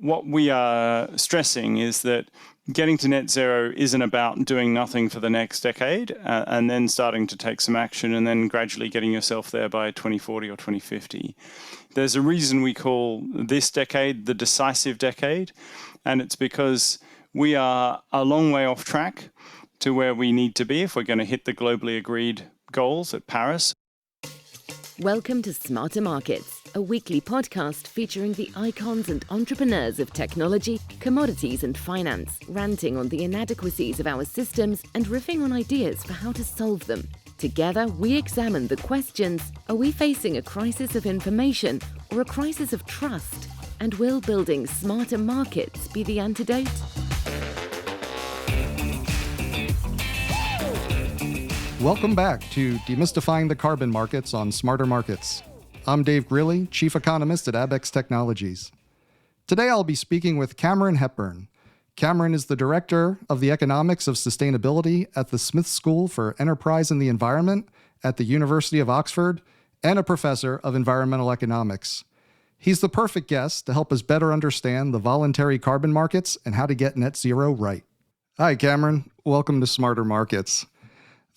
What we are stressing is that getting to net zero isn't about doing nothing for the next decade and then starting to take some action and then gradually getting yourself there by 2040 or 2050. There's a reason we call this decade the decisive decade, and it's because we are a long way off track to where we need to be if we're going to hit the globally agreed goals at Paris. Welcome to Smarter Markets, a weekly podcast featuring the icons and entrepreneurs of technology, commodities and finance, ranting on the inadequacies of our systems and riffing on ideas for how to solve them. Together, we examine the questions, are we facing a crisis of information or a crisis of trust? And will building smarter markets be the antidote? Welcome back to Demystifying the Carbon Markets on Smarter Markets. I'm Dave Greeley, Chief Economist at Abex Technologies. Today I'll be speaking with Cameron Hepburn. Cameron is the Director of the Economics of Sustainability at the Smith School for Enterprise and the Environment at the University of Oxford and a Professor of Environmental Economics. He's the perfect guest to help us better understand the voluntary carbon markets and how to get net zero right. Hi, Cameron. Welcome to Smarter Markets.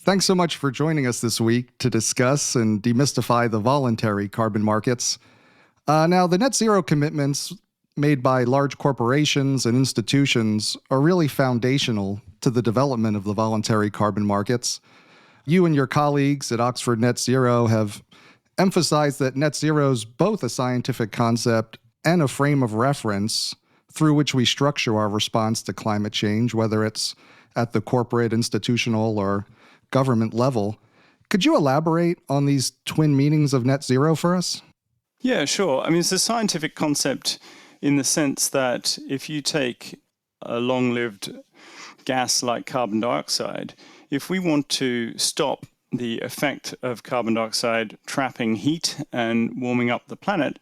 Thanks so much for joining us this week to discuss and demystify the voluntary carbon markets. Now, the net zero commitments made by large corporations and institutions are really foundational to the development of the voluntary carbon markets. You and your colleagues at Oxford Net Zero have emphasized that net zero is both a scientific concept and a frame of reference through which we structure our response to climate change, whether it's at the corporate, institutional, or government level. Could you elaborate on these twin meanings of net zero for us? Yeah, sure. I mean, it's a scientific concept in the sense that if you take a long-lived gas like carbon dioxide, if we want to stop the effect of carbon dioxide trapping heat and warming up the planet,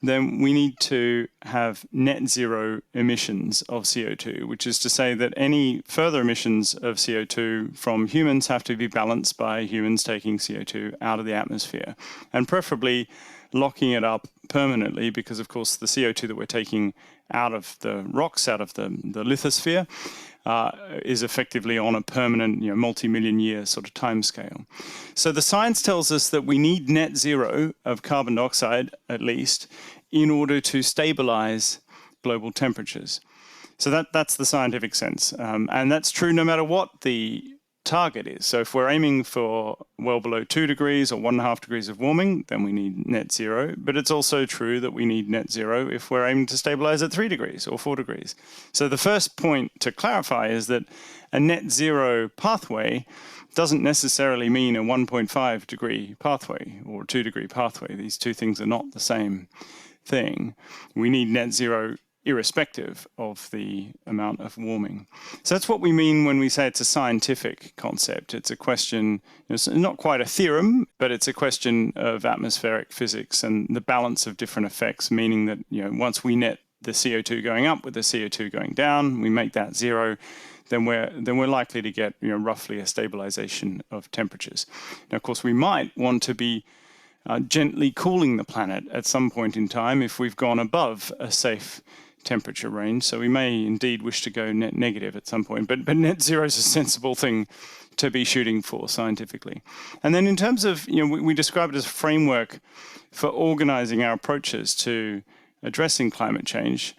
then we need to have net zero emissions of CO2, which is to say that any further emissions of CO2 from humans have to be balanced by humans taking CO2 out of the atmosphere, and preferably locking it up permanently, because of course the CO2 that we're taking out of the rocks, out of the lithosphere, is effectively on a permanent, multi-million year sort of timescale. So the science tells us that we need net zero of carbon dioxide, at least, in order to stabilize global temperatures. So that's the scientific sense. And that's true no matter what the target is. So if we're aiming for well below 2 degrees or 1.5 degrees of warming, then we need net zero. But it's also true that we need net zero if we're aiming to stabilize at 3 degrees or 4 degrees. So the first point to clarify is that a net zero pathway doesn't necessarily mean a 1.5 degree pathway or a 2 degree pathway. These two things are not the same thing. We need net zero irrespective of the amount of warming. So that's what we mean when we say it's a scientific concept. It's a question, it's not quite a theorem, but it's a question of atmospheric physics and the balance of different effects, meaning that once we net the CO2 going up with the CO2 going down, we make that zero, then we're likely to get roughly a stabilization of temperatures. Now, of course, we might want to be gently cooling the planet at some point in time if we've gone above a safe temperature range. So we may indeed wish to go net negative at some point, but net zero is a sensible thing to be shooting for scientifically. And then in terms of, we describe it as a framework for organizing our approaches to addressing climate change.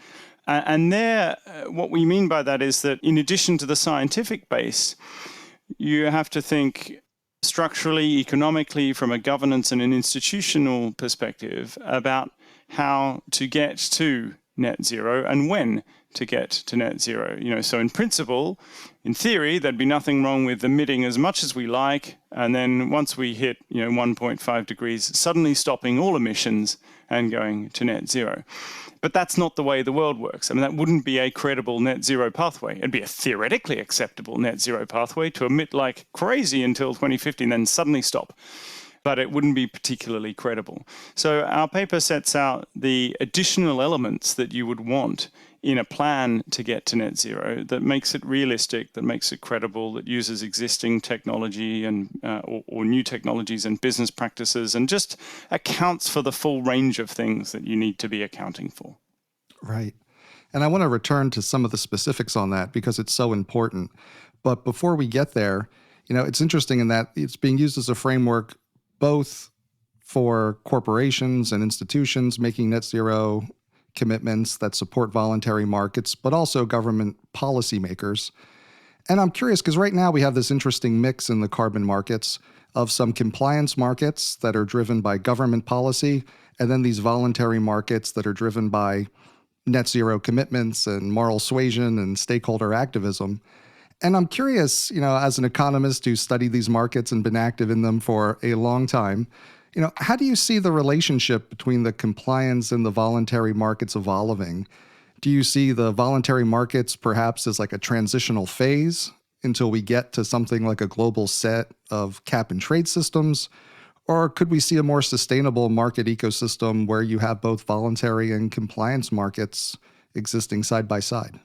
And there, what we mean by that is that in addition to the scientific base, you have to think structurally, economically, from a governance and an institutional perspective about how to get to net zero and when to get to net zero. So in principle, in theory, there'd be nothing wrong with emitting as much as we like, and then once we hit 1.5 degrees, suddenly stopping all emissions and going to net zero. But that's not the way the world works. I mean, that wouldn't be a credible net zero pathway. It'd be a theoretically acceptable net zero pathway to emit like crazy until 2050 and then suddenly stop. But it wouldn't be particularly credible. So our paper sets out the additional elements that you would want in a plan to get to net zero that makes it realistic, that makes it credible, that uses existing technology and or new technologies and business practices, and just accounts for the full range of things that you need to be accounting for. Right. And I want to return to some of the specifics on that because it's so important. But before we get there, it's interesting in that it's being used as a framework both for corporations and institutions making net zero commitments that support voluntary markets, but also government policymakers. And I'm curious because right now we have this interesting mix in the carbon markets of some compliance markets that are driven by government policy, and then these voluntary markets that are driven by net zero commitments and moral suasion and stakeholder activism. And I'm curious, as an economist who's studied these markets and been active in them for a long time, how do you see the relationship between the compliance and the voluntary markets evolving? Do you see the voluntary markets perhaps as like a transitional phase until we get to something like a global set of cap and trade systems? Or could we see a more sustainable market ecosystem where you have both voluntary and compliance markets existing side by side?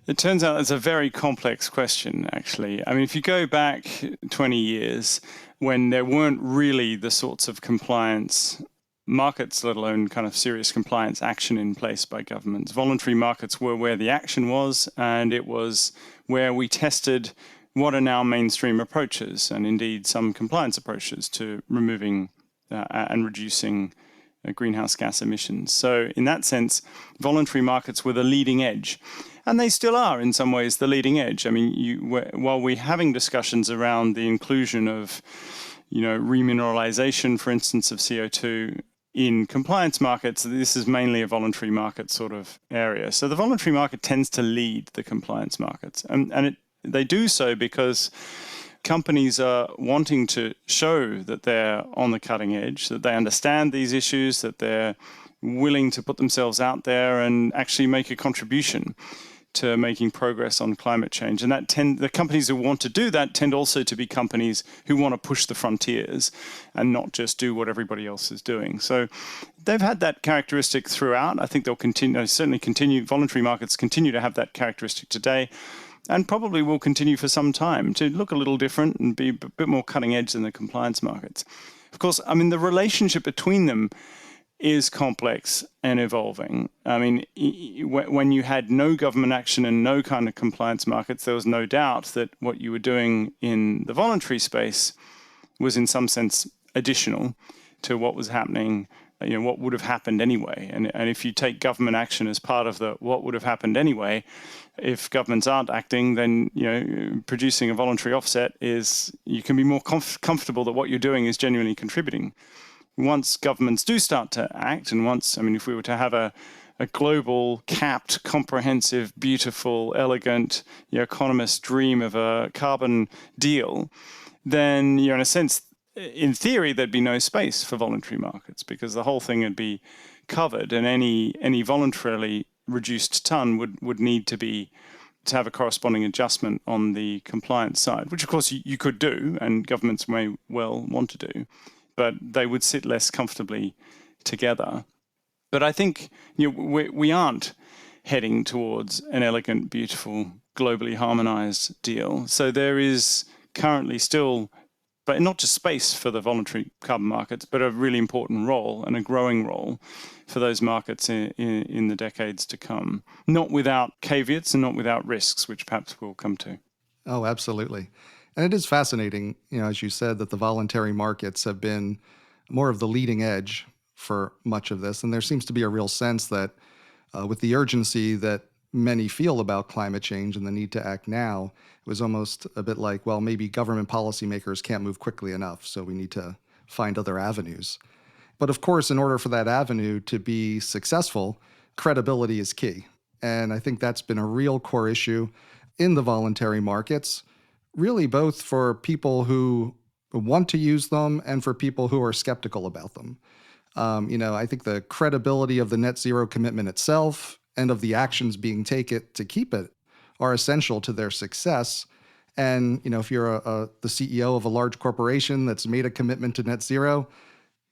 It turns out it's a very complex question, actually. I mean, if you go back 20 years, when there weren't really the sorts of compliance markets, let alone kind of serious compliance action in place by governments, voluntary markets were where the action was, and it was where we tested what are now mainstream approaches, and indeed some compliance approaches to removing and reducing greenhouse gas emissions. So in that sense, voluntary markets were the leading edge. And they still are, in some ways, the leading edge. I mean, while we're having discussions around the inclusion of, remineralization, for instance, of CO2 in compliance markets, this is mainly a voluntary market sort of area. So the voluntary market tends to lead the compliance markets. And they do so because companies are wanting to show that they're on the cutting edge, that they understand these issues, that they're willing to put themselves out there and actually make a contribution to making progress on climate change. And the companies who want to do that tend also to be companies who want to push the frontiers and not just do what everybody else is doing. So they've had that characteristic throughout. I think they'll certainly continue, voluntary markets continue to have that characteristic today, and probably will continue for some time to look a little different and be a bit more cutting edge than the compliance markets. Of course, I mean, the relationship between them is complex and evolving. I mean, when you had no government action and no kind of compliance markets, there was no doubt that what you were doing in the voluntary space was in some sense additional to what was happening, what would have happened anyway. And if you take government action as part of the what would have happened anyway, if governments aren't acting, then producing a voluntary offset you can be more comfortable that what you're doing is genuinely contributing. Once governments do start to act, and if we were to have a global, capped, comprehensive, beautiful, elegant, economist's dream of a carbon deal, then, in a sense, in theory, there'd be no space for voluntary markets because the whole thing would be covered, and any voluntarily reduced ton would need to have a corresponding adjustment on the compliance side, which of course you could do, and governments may well want to do, but they would sit less comfortably together. But I think we aren't heading towards an elegant, beautiful, globally harmonized deal. So there is currently still, but not just space for the voluntary carbon markets, but a really important role and a growing role for those markets in the decades to come. Not without caveats and not without risks, which perhaps we'll come to. Oh, absolutely. And it is fascinating, as you said, that the voluntary markets have been more of the leading edge for much of this. And there seems to be a real sense that with the urgency that many feel about climate change and the need to act now, it was almost a bit like, well, maybe government policymakers can't move quickly enough, so we need to find other avenues. But of course, in order for that avenue to be successful, credibility is key. And I think that's been a real core issue in the voluntary markets, really both for people who want to use them and for people who are skeptical about them. I think the credibility of the net zero commitment itself and of the actions being taken to keep it are essential to their success. And, if you're the CEO of a large corporation that's made a commitment to net zero,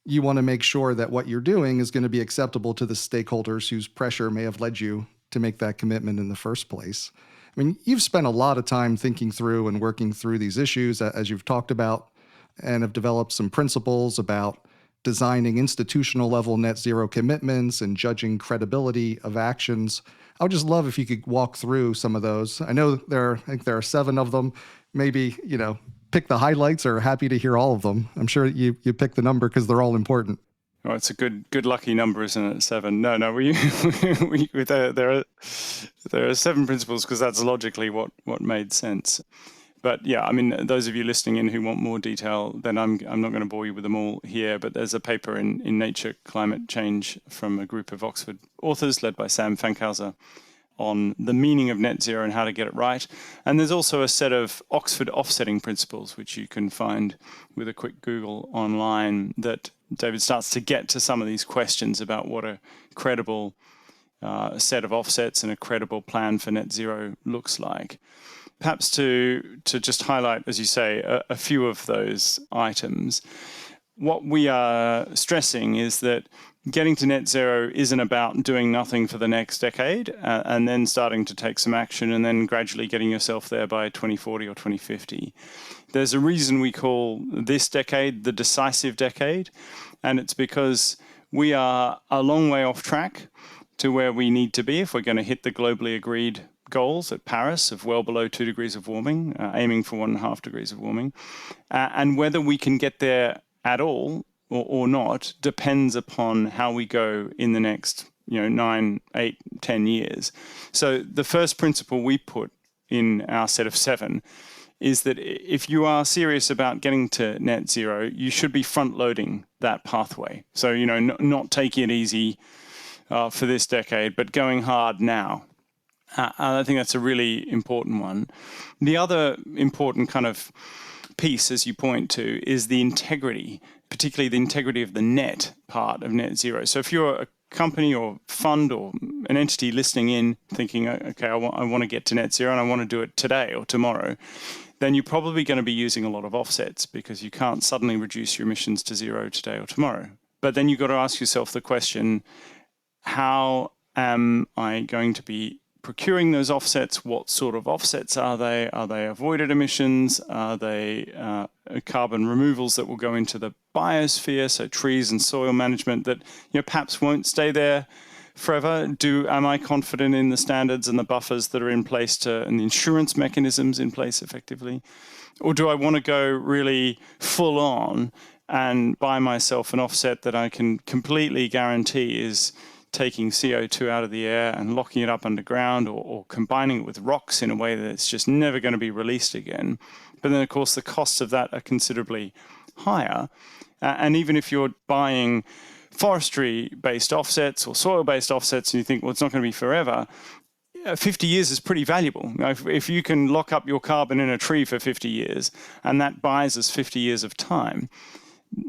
you want to make sure that what you're doing is going to be acceptable to the stakeholders whose pressure may have led you to make that commitment in the first place. I mean, you've spent a lot of time thinking through and working through these issues, as you've talked about, and have developed some principles about designing institutional level net zero commitments and judging credibility of actions. I would just love if you could walk through some of those. I know I think there are 7 of them. Maybe, pick the highlights, or happy to hear all of them. I'm sure you pick the number because they're all important. Oh, it's a good lucky number, isn't it? 7. No, there are 7 principles because that's logically what made sense. But yeah, I mean, those of you listening in who want more detail, then I'm not going to bore you with them all here. But there's a paper in Nature Climate Change from a group of Oxford authors led by Sam Fankhauser on the meaning of net zero and how to get it right. And there's also a set of Oxford offsetting principles, which you can find with a quick Google online, that David starts to get to some of these questions about what a credible set of offsets and a credible plan for net zero looks like. Perhaps to just highlight, as you say, a few of those items, what we are stressing is that getting to net zero isn't about doing nothing for the next decade and then starting to take some action and then gradually getting yourself there by 2040 or 2050. There's a reason we call this decade the decisive decade, and it's because we are a long way off track to where we need to be if we're going to hit the globally agreed goals at Paris of well below 2 degrees of warming, aiming for 1.5 degrees of warming. And whether we can get there at all or not depends upon how we go in the next 9, 8, 10 years. So the first principle we put in our set of 7 is that if you are serious about getting to net zero, you should be front loading that pathway. So, not taking it easy for this decade, but going hard now. I think that's a really important one. The other important kind of piece, as you point to, is the integrity, particularly the integrity of the net part of net zero. So if you're a company or fund or an entity listening in thinking, okay, I want to get to net zero and I want to do it today or tomorrow, then you're probably going to be using a lot of offsets because you can't suddenly reduce your emissions to zero today or tomorrow. But then you've got to ask yourself the question, how am I going to be procuring those offsets? What sort of offsets are they? Are they avoided emissions? Are they carbon removals that will go into the biosphere, so trees and soil management that perhaps won't stay there forever? Am I confident in the standards and the buffers that are in place and the insurance mechanisms in place effectively? Or do I want to go really full on and buy myself an offset that I can completely guarantee is taking CO2 out of the air and locking it up underground, or combining it with rocks in a way that it's just never going to be released again? But then, of course, the costs of that are considerably higher. And even if you're buying forestry-based offsets or soil-based offsets and you think, well, it's not going to be forever, 50 years is pretty valuable. If you can lock up your carbon in a tree for 50 years, and that buys us 50 years of time,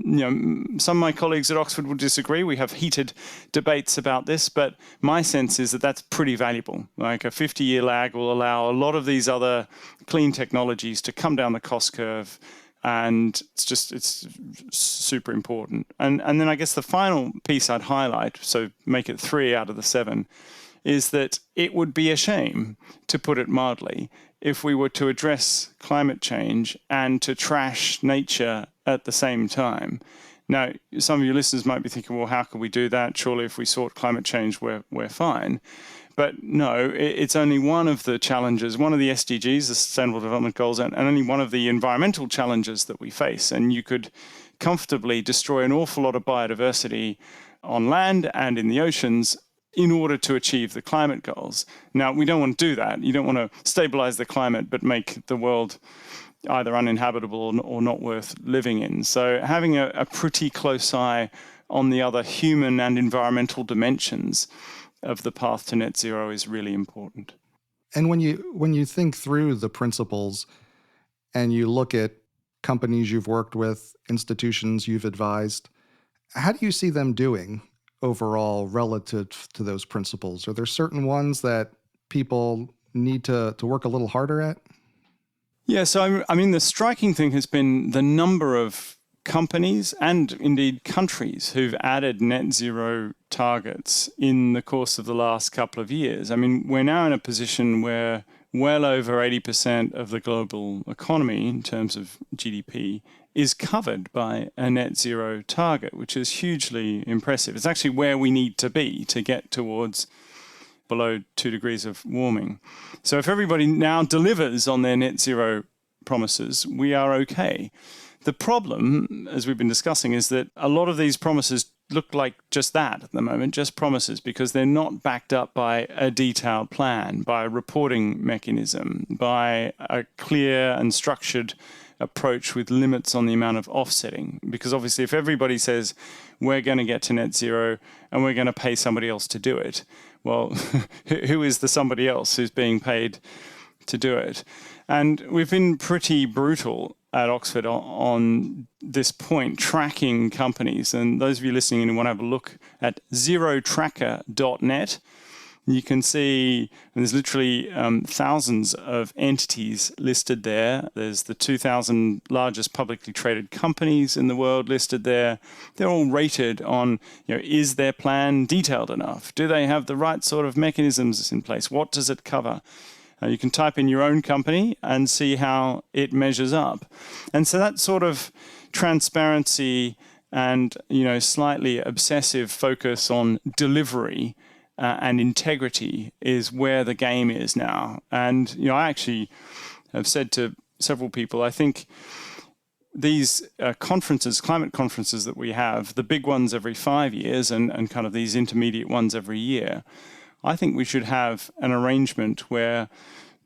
some of my colleagues at Oxford would disagree. We have heated debates about this, but my sense is that that's pretty valuable. Like a 50-year lag will allow a lot of these other clean technologies to come down the cost curve, and it's super important. And then I guess the final piece I'd highlight, so make it 3 out of the 7, is that it would be a shame, to put it mildly, if we were to address climate change and to trash nature at the same time. Now, some of your listeners might be thinking, well, how can we do that? Surely if we sort climate change, we're fine. But no, it's only one of the challenges, one of the SDGs, the Sustainable Development Goals, and only one of the environmental challenges that we face. And you could comfortably destroy an awful lot of biodiversity on land and in the oceans in order to achieve the climate goals. Now, we don't want to do that. You don't want to stabilize the climate but make the world either uninhabitable or not worth living in. So having a pretty close eye on the other human and environmental dimensions of the path to net zero is really important. And when you think through the principles and you look at companies you've worked with, institutions you've advised, how do you see them doing overall relative to those principles? Are there certain ones that people need to work a little harder at? Yeah, so I mean, the striking thing has been the number of companies and indeed countries who've added net zero targets in the course of the last couple of years. I mean, we're now in a position where well over 80% of the global economy in terms of GDP is covered by a net zero target, which is hugely impressive. It's actually where we need to be to get towards below 2 degrees of warming. So if everybody now delivers on their net zero promises, we are okay. The problem, as we've been discussing, is that a lot of these promises look like just that at the moment, just promises, because they're not backed up by a detailed plan, by a reporting mechanism, by a clear and structured approach with limits on the amount of offsetting. Because obviously if everybody says we're going to get to net zero and we're going to pay somebody else to do it, well, who is the somebody else who's being paid to do it? And we've been pretty brutal at Oxford on this point, tracking companies. And those of you listening and want to have a look at zerotracker.net, you can see there's literally thousands of entities listed there. There's the 2,000 largest publicly traded companies in the world listed there. They're all rated on, is their plan detailed enough? Do they have the right sort of mechanisms in place? What does it cover? You can type in your own company and see how it measures up. And so that sort of transparency and, slightly obsessive focus on delivery and integrity is where the game is now. And, I actually have said to several people, I think these conferences, climate conferences that we have, the big ones every 5 years and kind of these intermediate ones every year, I think we should have an arrangement where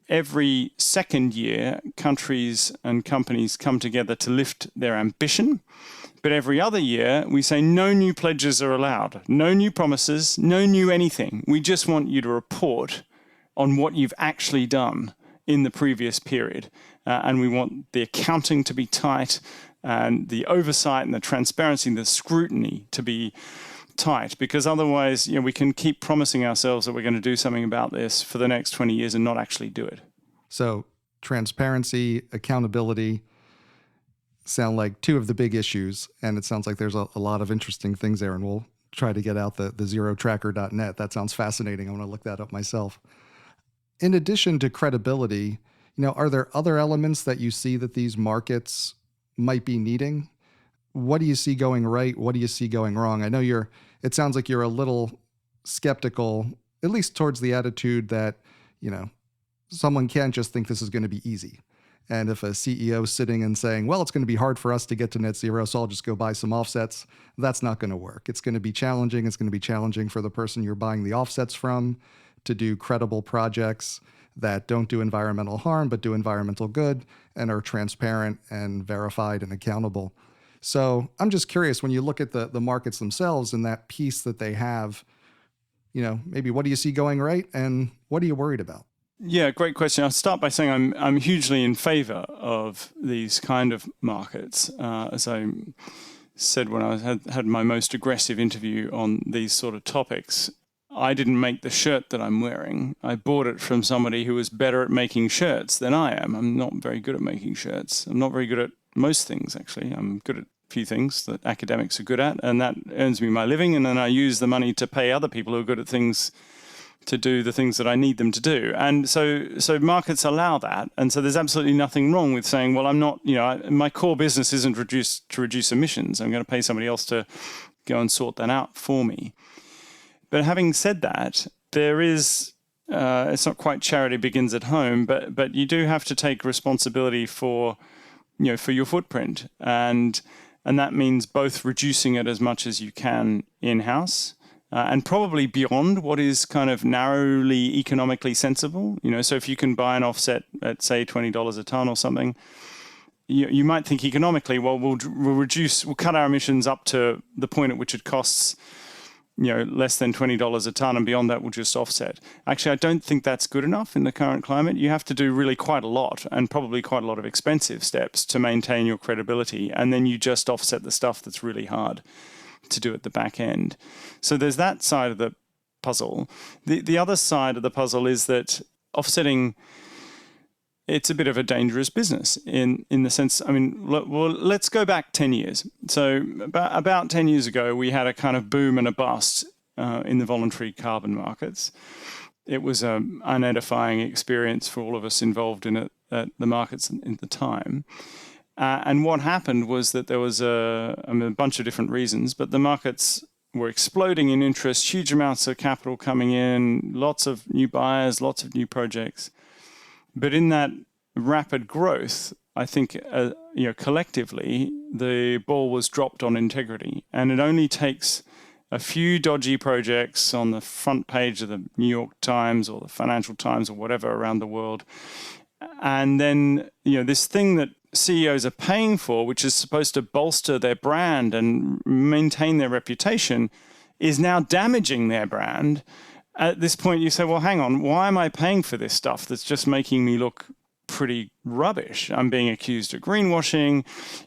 every second year countries and companies come together to lift their ambition. But every other year, we say no new pledges are allowed, no new promises, no new anything. We just want you to report on what you've actually done in the previous period. And we want the accounting to be tight and the oversight and the transparency and the scrutiny to be tight, because otherwise, we can keep promising ourselves that we're going to do something about this for the next 20 years and not actually do it. So transparency, accountability sound like two of the big issues, and it sounds like there's a lot of interesting things there, and we'll try to get out the zerotracker.net. That sounds fascinating. I want to look that up myself. In addition to credibility, are there other elements that you see that these markets might be needing? What do you see going right? What do you see going wrong? I know it sounds like you're a little skeptical, at least towards the attitude that, someone can't just think this is going to be easy. And if a CEO is sitting and saying, well, it's going to be hard for us to get to net zero, so I'll just go buy some offsets, that's not going to work. It's going to be challenging. It's going to be challenging for the person you're buying the offsets from to do credible projects that don't do environmental harm, but do environmental good and are transparent and verified and accountable. So I'm just curious, when you look at the markets themselves and that piece that they have, maybe what do you see going right and what are you worried about? Yeah, great question. I'll start by saying I'm hugely in favor of these kind of markets. As I said when I had my most aggressive interview on these sort of topics, I didn't make the shirt that I'm wearing. I bought it from somebody who was better at making shirts than I am. I'm not very good at making shirts. I'm not very good at most things, actually. I'm good at a few things that academics are good at, and that earns me my living, and then I use the money to pay other people who are good at things to do the things that I need them to do. And so markets allow that. And so there's absolutely nothing wrong with saying, well, I'm not, my core business isn't to reduce emissions. I'm going to pay somebody else to go and sort that out for me. But having said that, there is, it's not quite charity begins at home, but you do have to take responsibility for your footprint. And that means both reducing it as much as you can in-house, and probably beyond what is kind of narrowly economically sensible. So if you can buy an offset at, say, $20 a ton or something, you might think economically, well, we'll cut our emissions up to the point at which it costs, less than $20 a ton, and beyond that we'll just offset. Actually, I don't think that's good enough in the current climate. You have to do really quite a lot, and probably quite a lot of expensive steps to maintain your credibility, and then you just offset the stuff that's really hard to do at the back end. So there's that side of the puzzle. The other side of the puzzle is that offsetting, it's a bit of a dangerous business in the sense, let's go back 10 years. So about 10 years ago, we had a kind of boom and a bust in the voluntary carbon markets. it was an unedifying experience for all of us involved in it at the markets at the time. And what happened was that there was a bunch of different reasons, but the markets were exploding in interest, huge amounts of capital coming in, lots of new buyers, lots of new projects. But in that rapid growth, I think collectively the ball was dropped on integrity, and it only takes a few dodgy projects on the front page of the New York Times or the Financial Times or whatever around the world, and then this thing that CEOs are paying for, which is supposed to bolster their brand and maintain their reputation, is now damaging their brand. At this point, you say, well, hang on, why am I paying for this stuff that's just making me look pretty rubbish? I'm being accused of greenwashing.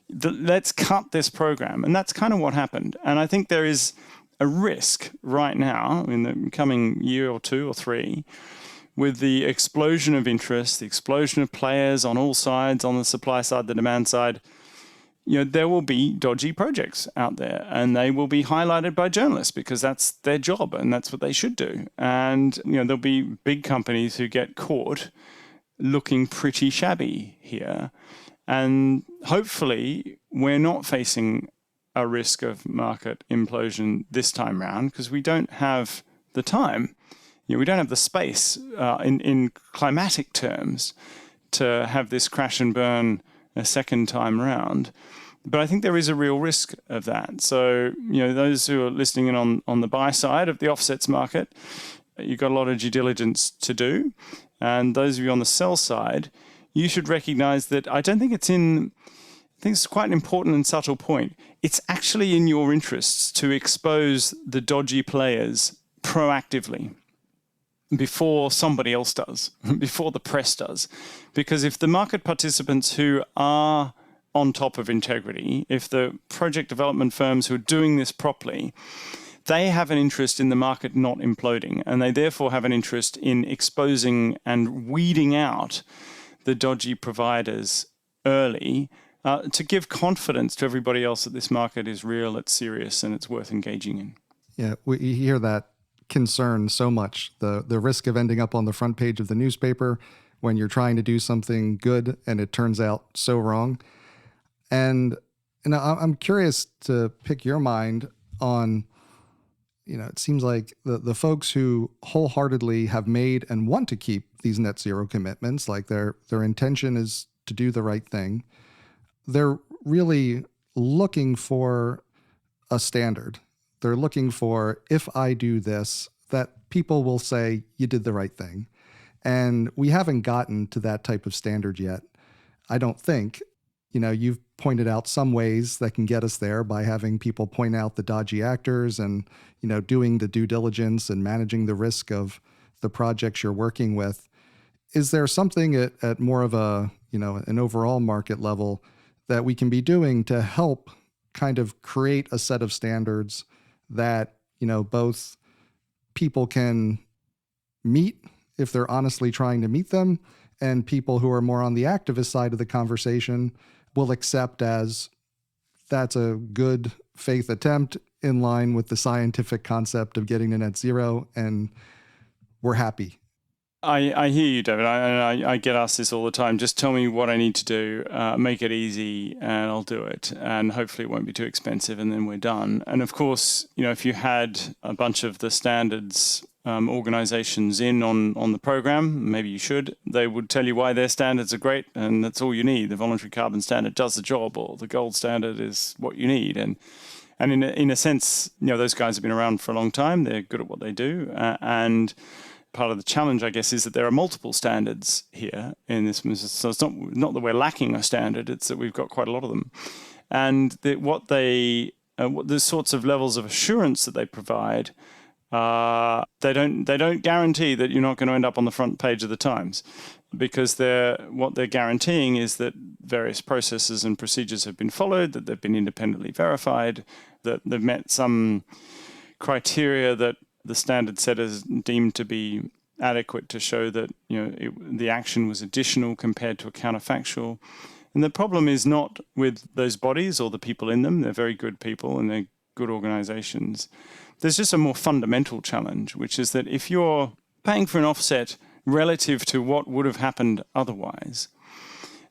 Let's cut this program. And that's kind of what happened. And I think there is a risk right now in the coming year or two or three, with the explosion of interest, the explosion of players on all sides, on the supply side, the demand side, there will be dodgy projects out there, and they will be highlighted by journalists because that's their job and that's what they should do. And there'll be big companies who get caught looking pretty shabby here. And hopefully we're not facing a risk of market implosion this time round, because we don't have the time. We don't have the space in climatic terms to have this crash and burn a second time round. But I think there is a real risk of that. So, those who are listening in on the buy side of the offsets market, you've got a lot of due diligence to do. And those of you on the sell side, you should recognize that I think it's quite an important and subtle point. It's actually in your interests to expose the dodgy players proactively before somebody else does, before the press does. Because if the market participants who are on top of integrity, if the project development firms who are doing this properly, they have an interest in the market not imploding, and they therefore have an interest in exposing and weeding out the dodgy providers early, to give confidence to everybody else that this market is real, it's serious, and it's worth engaging in. Yeah, we hear that concern so much, the risk of ending up on the front page of the newspaper when you're trying to do something good and it turns out so wrong. And I'm curious to pick your mind on, it seems like the folks who wholeheartedly have made and want to keep these net zero commitments, like their intention is to do the right thing. They're really looking for a standard. They're looking for, if I do this, that people will say you did the right thing. And we haven't gotten to that type of standard yet, I don't think. You've pointed out some ways that can get us there by having people point out the dodgy actors and, doing the due diligence and managing the risk of the projects you're working with. Is there something at more of a, an overall market level that we can be doing to help kind of create a set of standards that, both people can meet if they're honestly trying to meet them, and people who are more on the activist side of the conversation will accept as that's a good faith attempt in line with the scientific concept of getting to net zero, and we're happy? I hear you, David. I get asked this all the time. Just tell me what I need to do, make it easy, and I'll do it. And hopefully it won't be too expensive, and then we're done. And of course, if you had a bunch of the standards organizations in on the program, maybe you should, they would tell you why their standards are great, and that's all you need. The voluntary carbon standard does the job, or the gold standard is what you need. And in a sense, those guys have been around for a long time. They're good at what they do. And part of the challenge, I guess, is that there are multiple standards here in this. So it's not that we're lacking a standard; it's that we've got quite a lot of them. And what the sorts of levels of assurance that they provide, they don't guarantee that you're not going to end up on the front page of the Times, because what they're guaranteeing is that various processes and procedures have been followed, that they've been independently verified, that they've met some criteria that the standard setters deemed to be adequate to show that the action was additional compared to a counterfactual. And the problem is not with those bodies or the people in them. They're very good people and they're good organizations. There's just a more fundamental challenge, which is that if you're paying for an offset relative to what would have happened otherwise.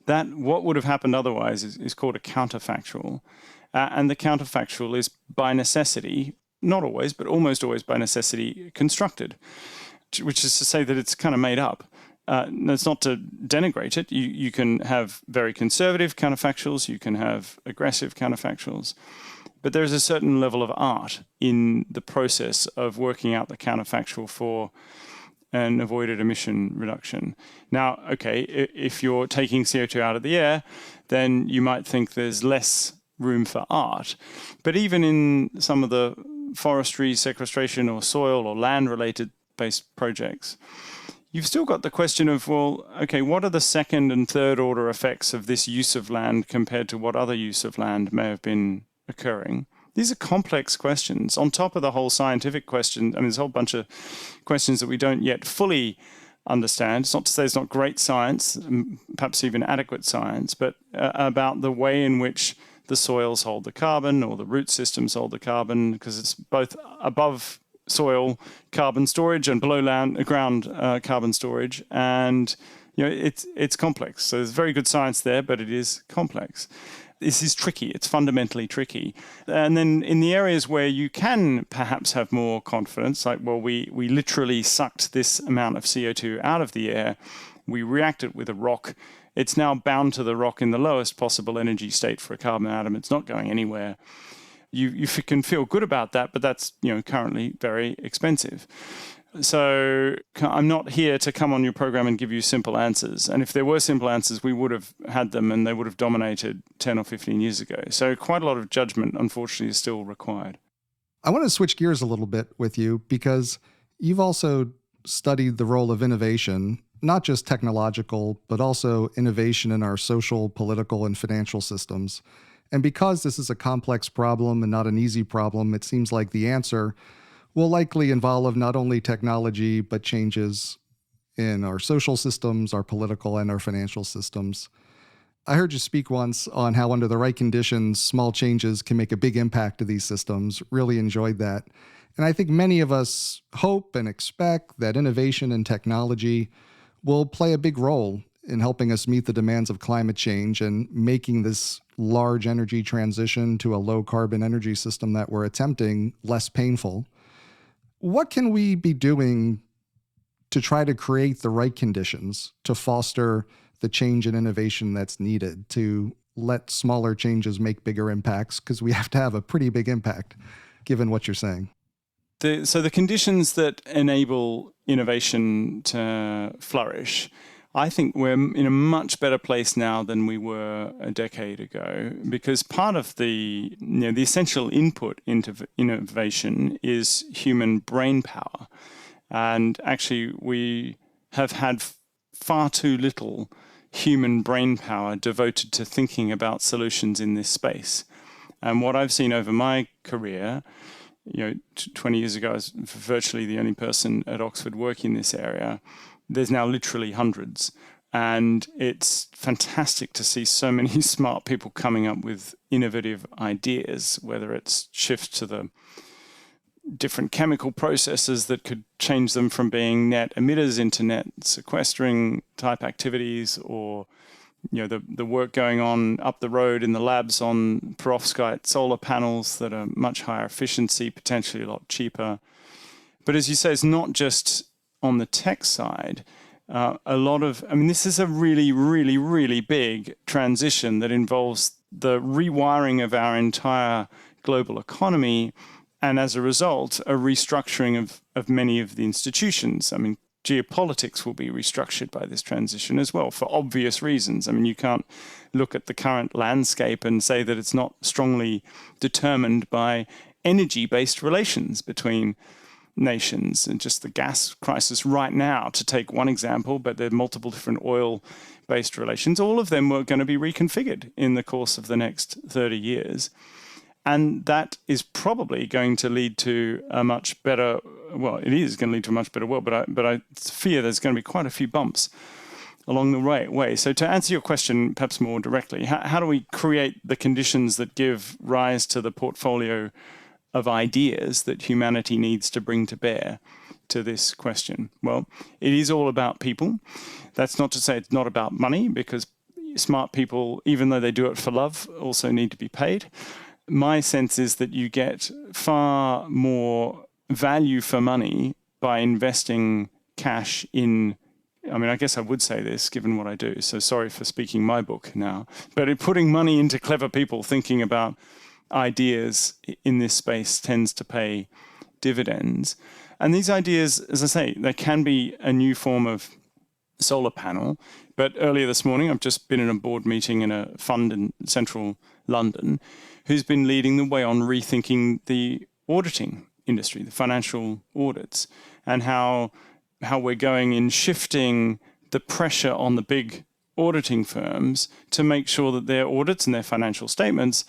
That what would have happened otherwise is called a counterfactual. And the counterfactual is by necessity, not always, but almost always by necessity, constructed, which is to say that it's kind of made up. That's not to denigrate it. You can have very conservative counterfactuals, you can have aggressive counterfactuals, but there's a certain level of art in the process of working out the counterfactual for an avoided emission reduction. Now, okay, if you're taking CO2 out of the air, then you might think there's less room for art. But even in some of the forestry, sequestration, or soil or land-related based projects, you've still got the question of, well, okay, what are the second and third order effects of this use of land compared to what other use of land may have been occurring? These are complex questions on top of the whole scientific question. I mean, there's a whole bunch of questions that we don't yet fully understand. It's not to say it's not great science, perhaps even adequate science, but about the way in which the soils hold the carbon or the root systems hold the carbon, because it's both above soil carbon storage and below ground carbon storage. And it's complex. So there's very good science there, but it is complex. This is tricky. It's fundamentally tricky. And then in the areas where you can perhaps have more confidence, like, well, we literally sucked this amount of CO2 out of the air, we reacted with a rock, it's now bound to the rock in the lowest possible energy state for a carbon atom. It's not going anywhere. You can feel good about that, but that's currently very expensive. So I'm not here to come on your program and give you simple answers. And if there were simple answers, we would have had them and they would have dominated 10 or 15 years ago. So quite a lot of judgment, unfortunately, is still required. I want to switch gears a little bit with you because you've also studied the role of innovation, not just technological, but also innovation in our social, political, and financial systems. And because this is a complex problem and not an easy problem, it seems like the answer will likely involve not only technology, but changes in our social systems, our political, and our financial systems. I heard you speak once on how under the right conditions, small changes can make a big impact to these systems. Really enjoyed that. And I think many of us hope and expect that innovation and technology will play a big role in helping us meet the demands of climate change and making this large energy transition to a low carbon energy system that we're attempting less painful. What can we be doing to try to create the right conditions to foster the change and innovation that's needed to let smaller changes make bigger impacts? Because we have to have a pretty big impact, given what you're saying. So the conditions that enable innovation to flourish, I think we're in a much better place now than we were a decade ago, because part of the essential input into innovation is human brain power. And actually, we have had far too little human brain power devoted to thinking about solutions in this space. And what I've seen over my career, 20 years ago, I was virtually the only person at Oxford working in this area. There's now literally hundreds. And it's fantastic to see so many smart people coming up with innovative ideas, whether it's shifts to the different chemical processes that could change them from being net emitters into net sequestering type activities, or the work going on up the road in the labs on perovskite solar panels that are much higher efficiency, potentially a lot cheaper. But as you say, it's not just on the tech side. This is a really, really, really big transition that involves the rewiring of our entire global economy, and as a result, a restructuring of many of the institutions. I mean, geopolitics will be restructured by this transition as well, for obvious reasons. I mean, you can't look at the current landscape and say that it's not strongly determined by energy-based relations between nations, and just the gas crisis right now, to take one example, but there are multiple different oil-based relations. All of them are going to be reconfigured in the course of the next 30 years. And that is probably going to lead to a much better, well, it is going to lead to a much better world, but I fear there's going to be quite a few bumps along the way. So to answer your question perhaps more directly, how do we create the conditions that give rise to the portfolio of ideas that humanity needs to bring to bear? to this question? Well, it is all about people. That's not to say it's not about money, because smart people, even though they do it for love, also need to be paid. My sense is that you get far more value for money by investing cash in, I guess I would say this given what I do, so sorry for speaking my book now, but putting money into clever people thinking about ideas in this space tends to pay dividends. And these ideas, as I say, they can be a new form of solar panel. But earlier this morning, I've just been in a board meeting in a fund in central London who's been leading the way on rethinking the auditing industry, the financial audits, and how we're going in shifting the pressure on the big auditing firms to make sure that their audits and their financial statements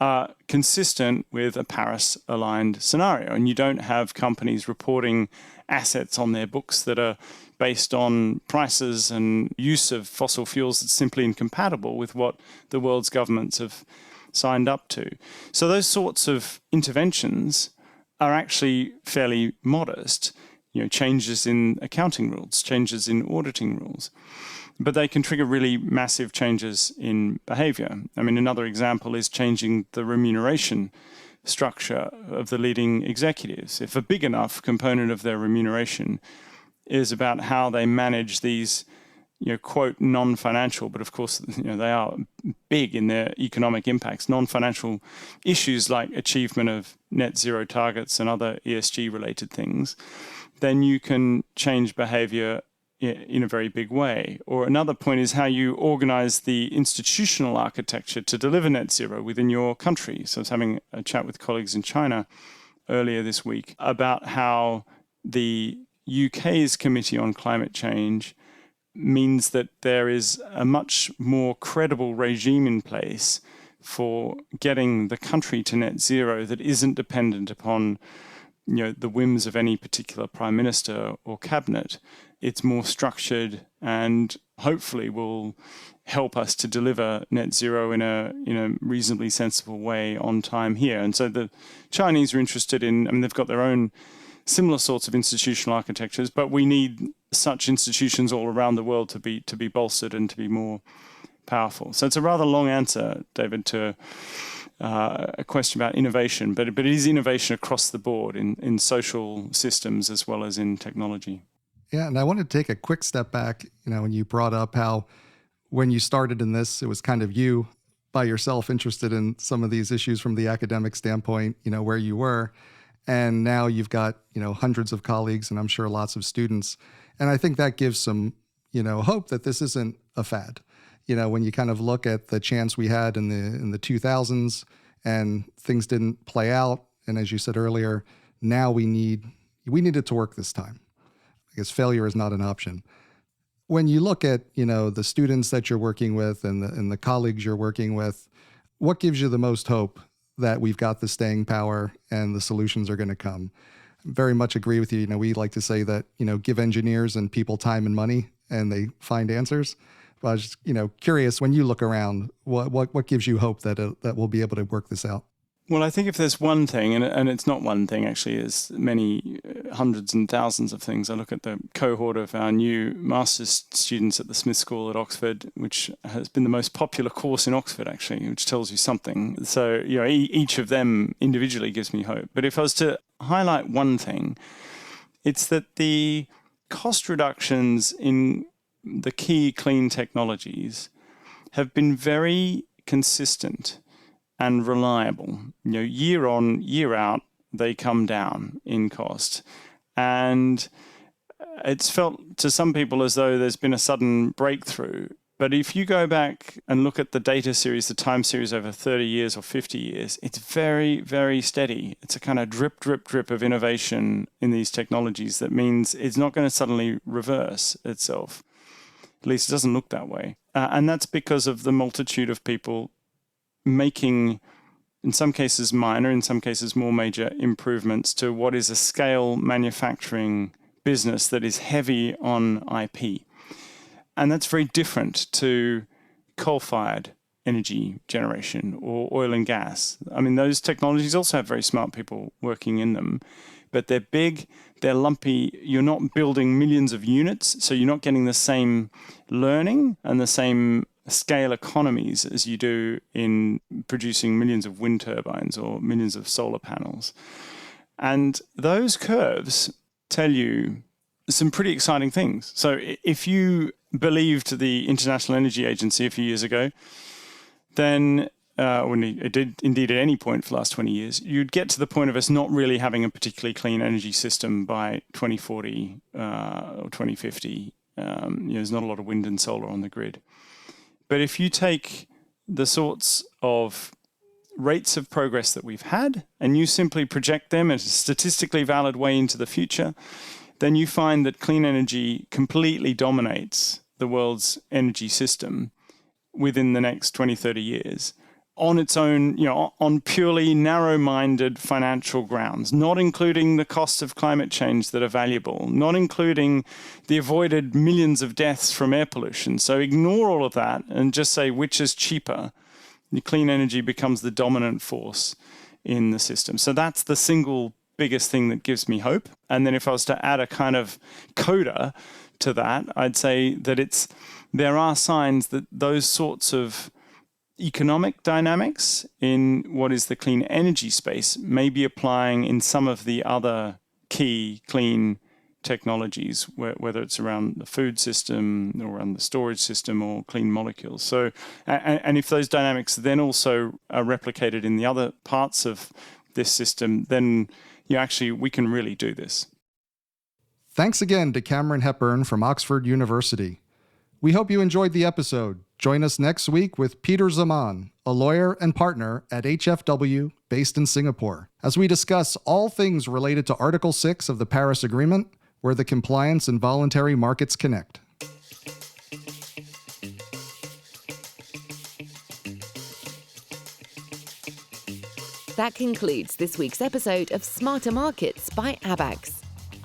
are consistent with a Paris-aligned scenario. And you don't have companies reporting assets on their books that are based on prices and use of fossil fuels that's simply incompatible with what the world's governments have signed up to. So those sorts of interventions are actually fairly modest, changes in accounting rules, changes in auditing rules. But they can trigger really massive changes in behavior. Another example is changing the remuneration structure of the leading executives. If a big enough component of their remuneration is about how they manage these, quote, non-financial, but of course, they are big in their economic impacts, non-financial issues like achievement of net zero targets and other ESG-related things, then you can change behavior in a very big way. Or another point is how you organize the institutional architecture to deliver net zero within your country. So I was having a chat with colleagues in China earlier this week about how the UK's Committee on Climate Change means that there is a much more credible regime in place for getting the country to net zero that isn't dependent upon the whims of any particular prime minister or cabinet. It's more structured and hopefully will help us to deliver net zero in a reasonably sensible way on time here. And so the Chinese are interested in, they've got their own similar sorts of institutional architectures, but we need such institutions all around the world to be bolstered and to be more powerful. So it's a rather long answer, David, to a question about innovation, but it is innovation across the board in social systems as well as in technology. Yeah, and I want to take a quick step back, when you brought up how when you started in this, it was kind of you by yourself interested in some of these issues from the academic standpoint, where you were. And now you've got, hundreds of colleagues and I'm sure lots of students. And I think that gives some, hope that this isn't a fad. When you kind of look at the chance we had in the 2000s and things didn't play out. And as you said earlier, now we need it to work this time. I guess failure is not an option. When you look at, the students that you're working with and the colleagues you're working with, what gives you the most hope that we've got the staying power and the solutions are going to come? Very much agree with you. We like to say that, give engineers and people time and money and they find answers. But I was just, curious, when you look around, what gives you hope that we'll be able to work this out? Well, I think if there's one thing, and it's not one thing actually, there's many hundreds and thousands of things. I look at the cohort of our new master's students at the Smith School at Oxford, which has been the most popular course in Oxford actually, which tells you something. So, each of them individually gives me hope. But if I was to highlight one thing, it's that the cost reductions in the key clean technologies have been very consistent and reliable. Year on, year out, they come down in cost. And it's felt to some people as though there's been a sudden breakthrough. But if you go back and look at the data series, the time series over 30 years or 50 years, it's very, very steady. It's a kind of drip, drip, drip of innovation in these technologies that means it's not going to suddenly reverse itself. At least it doesn't look that way. And that's because of the multitude of people making, in some cases minor, in some cases more major improvements to what is a scale manufacturing business that is heavy on IP. And that's very different to coal-fired energy generation or oil and gas. Those technologies also have very smart people working in them, but they're big, they're lumpy. You're not building millions of units, so you're not getting the same learning and the same scale economies as you do in producing millions of wind turbines or millions of solar panels. And those curves tell you some pretty exciting things. So if you believed the International Energy Agency a few years ago, then when it did indeed at any point for the last 20 years, you'd get to the point of us not really having a particularly clean energy system by 2040 or 2050. There's not a lot of wind and solar on the grid. But if you take the sorts of rates of progress that we've had and you simply project them as a statistically valid way into the future, then you find that clean energy completely dominates the world's energy system within the next 20, 30 years on its own, on purely narrow-minded financial grounds, not including the costs of climate change that are valuable, not including the avoided millions of deaths from air pollution. So ignore all of that and just say which is cheaper. The clean energy becomes the dominant force in the system. So that's the single biggest thing that gives me hope. And then if I was to add a kind of coda to that, I'd say that there are signs that those sorts of economic dynamics in what is the clean energy space may be applying in some of the other key clean technologies, whether it's around the food system or around the storage system or clean molecules. So, and if those dynamics then also are replicated in the other parts of this system, then we can really do this. Thanks again to Cameron Hepburn from Oxford University. We hope you enjoyed the episode. Join us next week with Peter Zaman, a lawyer and partner at HFW based in Singapore, as we discuss all things related to Article 6 of the Paris Agreement, where the compliance and voluntary markets connect. That concludes this week's episode of Smarter Markets by Abax.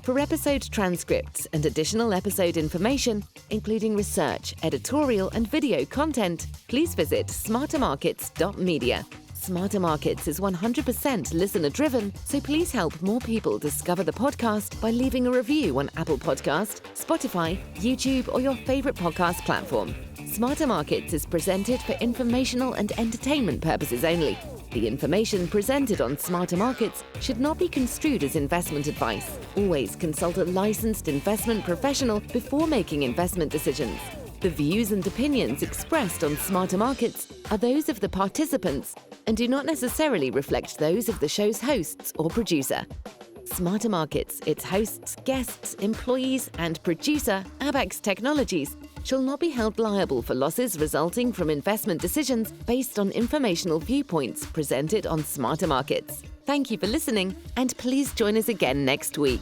For episode transcripts and additional episode information, including research, editorial, and video content, please visit smartermarkets.media. Smarter Markets is 100% listener-driven, so please help more people discover the podcast by leaving a review on Apple Podcast, Spotify, YouTube, or your favorite podcast platform. Smarter Markets is presented for informational and entertainment purposes only. The information presented on Smarter Markets should not be construed as investment advice. Always consult a licensed investment professional before making investment decisions. The views and opinions expressed on Smarter Markets are those of the participants and do not necessarily reflect those of the show's hosts or producer. Smarter Markets, its hosts, guests, employees, and producer, Abax Technologies, shall not be held liable for losses resulting from investment decisions based on informational viewpoints presented on Smarter Markets. Thank you for listening, and please join us again next week.